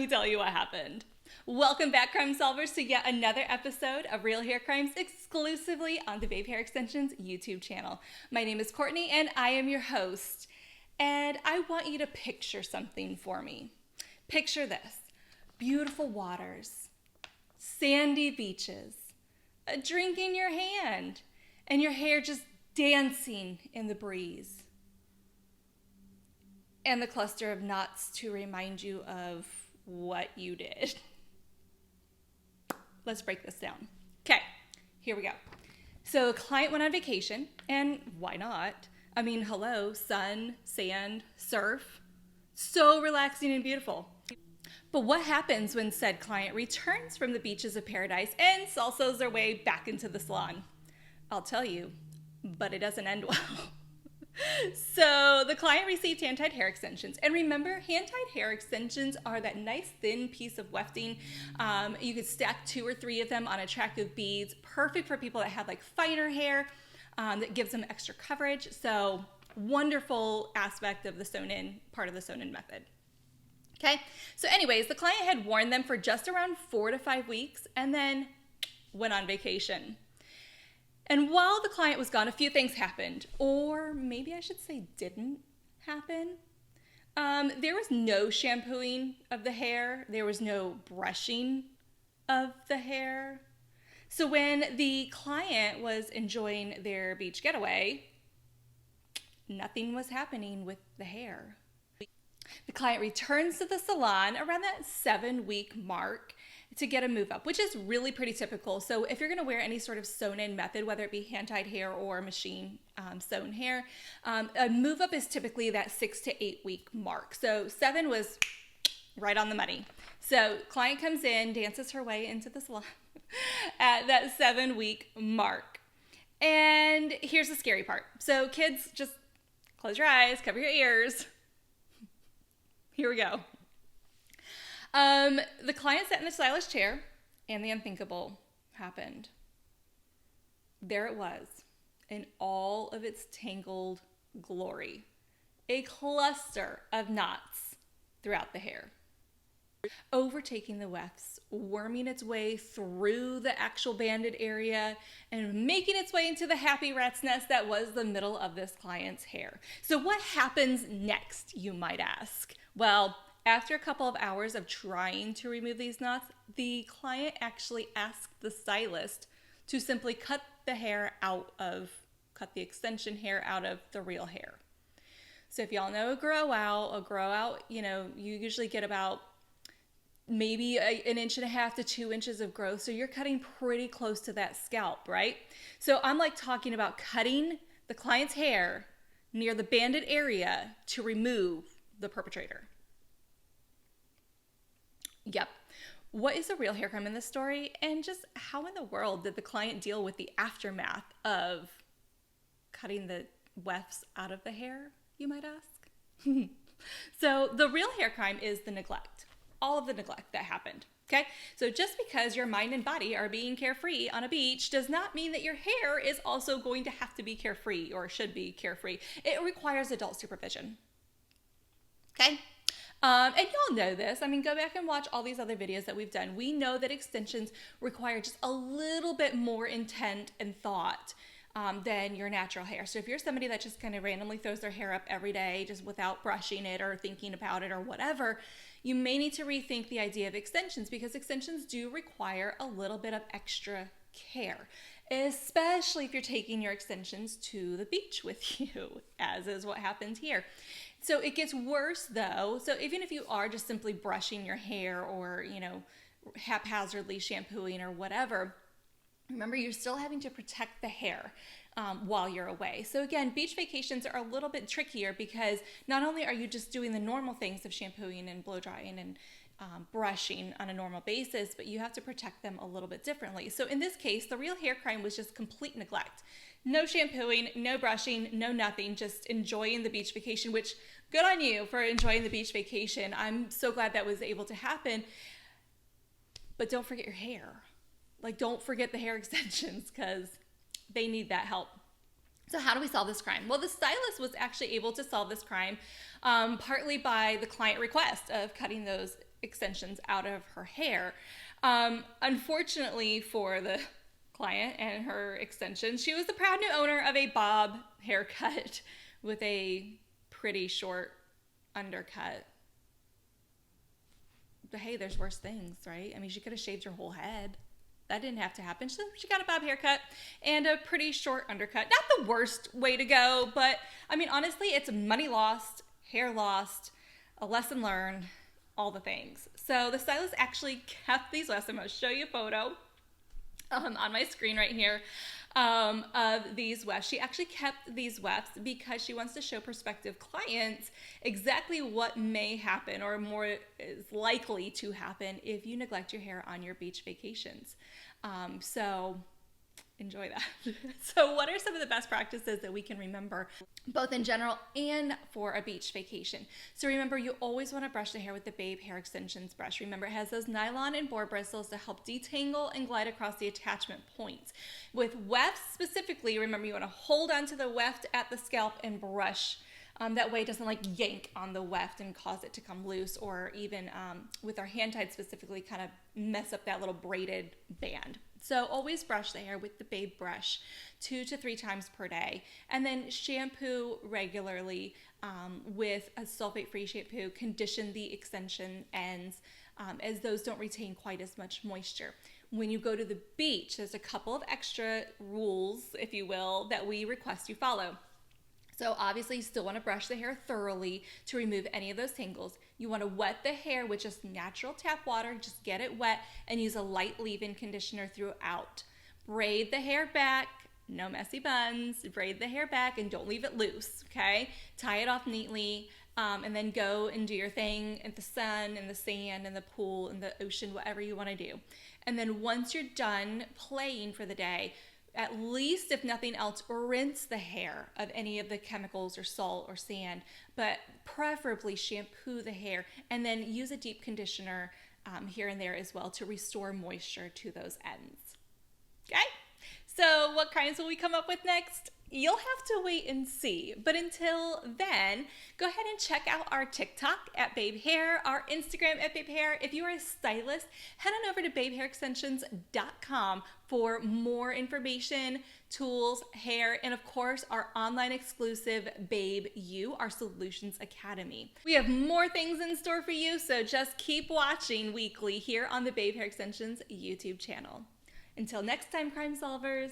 me tell you what happened. Welcome back, crime solvers, to yet another episode of Real Hair Crimes exclusively on the Babe Hair Extensions YouTube channel. My name is Courtney and I am your host. And I want you to picture something for me. Picture this: beautiful waters, sandy beaches, a drink in your hand, and your hair just dancing in the breeze. And the cluster of knots to remind you of what you did. Let's break this down. Okay, here we go. So a client went on vacation, and why not? I mean, hello, sun, sand, surf. So relaxing and beautiful. But what happens when said client returns from the beaches of paradise and salsas their way back into the salon? I'll tell you, but it doesn't end well. So the client received hand-tied hair extensions. And remember, hand-tied hair extensions are that nice thin piece of wefting. You could stack 2 or 3 of them on attractive beads. Perfect for people that have like finer hair that gives them extra coverage. So wonderful aspect of the sewn-in, part of the sewn-in method. Okay, so anyways, the client had worn them for just around 4 to 5 weeks and then went on vacation. And while the client was gone, a few things happened, or maybe I should say didn't happen. There was no shampooing of the hair. There was no brushing of the hair. So when the client was enjoying their beach getaway, nothing was happening with the hair. The client returns to the salon around that 7-week mark to get a move up, which is really pretty typical. So if you're going to wear any sort of sewn-in method, whether it be hand-tied hair or machine sewn hair, a move up is typically that 6 to 8 week mark. So 7 was right on the money. So client comes in, dances her way into the salon at that 7-week mark. And here's the scary part. So kids, just close your eyes, cover your ears. Here we go. The client sat in the stylish chair and the unthinkable happened. There it was in all of its tangled glory. A cluster of knots throughout the hair, overtaking the wefts, worming its way through the actual banded area and making its way into the happy rat's nest that was the middle of this client's hair. So what happens next, you might ask? Well, after a couple of hours of trying to remove these knots, the client actually asked the stylist to simply cut the extension hair out of the real hair. So if y'all know a grow out, you usually get about maybe an 1.5 to 2 inches of growth. So you're cutting pretty close to that scalp, right? So I'm like talking about cutting the client's hair near the banded area to remove the perpetrator. Yep. What is the real hair crime in this story? And just how in the world did the client deal with the aftermath of cutting the wefts out of the hair, you might ask? So the real hair crime is the neglect. All of the neglect that happened. Okay? So just because your mind and body are being carefree on a beach does not mean that your hair is also going to have to be carefree or should be carefree. It requires adult supervision. Okay? And y'all know this. I mean, go back and watch all these other videos that we've done. We know that extensions require just a little bit more intent and thought than your natural hair. So if you're somebody that just kind of randomly throws their hair up every day just without brushing it or thinking about it or whatever, you may need to rethink the idea of extensions, because extensions do require a little bit of extra care, especially if you're taking your extensions to the beach with you, as is what happened here. So it gets worse though. So even if you are just simply brushing your hair or, haphazardly shampooing or whatever, remember you're still having to protect the hair while you're away. So again, beach vacations are a little bit trickier because not only are you just doing the normal things of shampooing and blow drying and brushing on a normal basis, but you have to protect them a little bit differently. So in this case, the real hair crime was just complete neglect. No shampooing, no brushing, no nothing, just enjoying the beach vacation, which good on you for enjoying the beach vacation. I'm so glad that was able to happen. But don't forget your hair. Like, don't forget the hair extensions because they need that help. So how do we solve this crime? Well, the stylist was actually able to solve this crime partly by the client request of cutting those extensions out of her hair. Unfortunately for the client and her extensions, she was the proud new owner of a bob haircut with a pretty short undercut. But hey, there's worse things, right? I mean, she could have shaved her whole head. That didn't have to happen. So she got a bob haircut and a pretty short undercut. Not the worst way to go, but I mean, honestly, it's money lost, hair lost, a lesson learned, all the things. So the stylist actually kept these wefts. I'm going to show you a photo on my screen right here of these wefts. She actually kept these wefts because she wants to show prospective clients exactly what may happen or more is likely to happen if you neglect your hair on your beach vacations. So enjoy that. So what are some of the best practices that we can remember both in general and for a beach vacation? So remember, you always want to brush the hair with the Babe Hair Extensions brush. Remember, it has those nylon and boar bristles to help detangle and glide across the attachment points. With wefts specifically, remember you want to hold onto the weft at the scalp and brush. That way it doesn't like yank on the weft and cause it to come loose, or even with our hand tied specifically kind of mess up that little braided band. So always brush the hair with the Babe brush 2 to 3 times per day, and then shampoo regularly with a sulfate-free shampoo. Condition the extension ends as those don't retain quite as much moisture. When you go to the beach, there's a couple of extra rules, if you will, that we request you follow. So obviously you still want to brush the hair thoroughly to remove any of those tangles. You want to wet the hair with just natural tap water, just get it wet, and use a light leave-in conditioner throughout. Braid the hair back, no messy buns, braid the hair back and don't leave it loose, okay? Tie it off neatly, and then go and do your thing at the sun and the sand and the pool and the ocean, whatever you want to do. And then once you're done playing for the day, at least, if nothing else, rinse the hair of any of the chemicals or salt or sand, but preferably shampoo the hair and then use a deep conditioner here and there as well to restore moisture to those ends. Okay? So what kinds will we come up with next? You'll have to wait and see. But until then, go ahead and check out our TikTok at Babe Hair, our Instagram at Babe Hair. If you are a stylist, head on over to babehairextensions.com for more information, tools, hair, and of course, our online exclusive Babe U, our Solutions Academy. We have more things in store for you, so just keep watching weekly here on the Babe Hair Extensions YouTube channel. Until next time, crime solvers.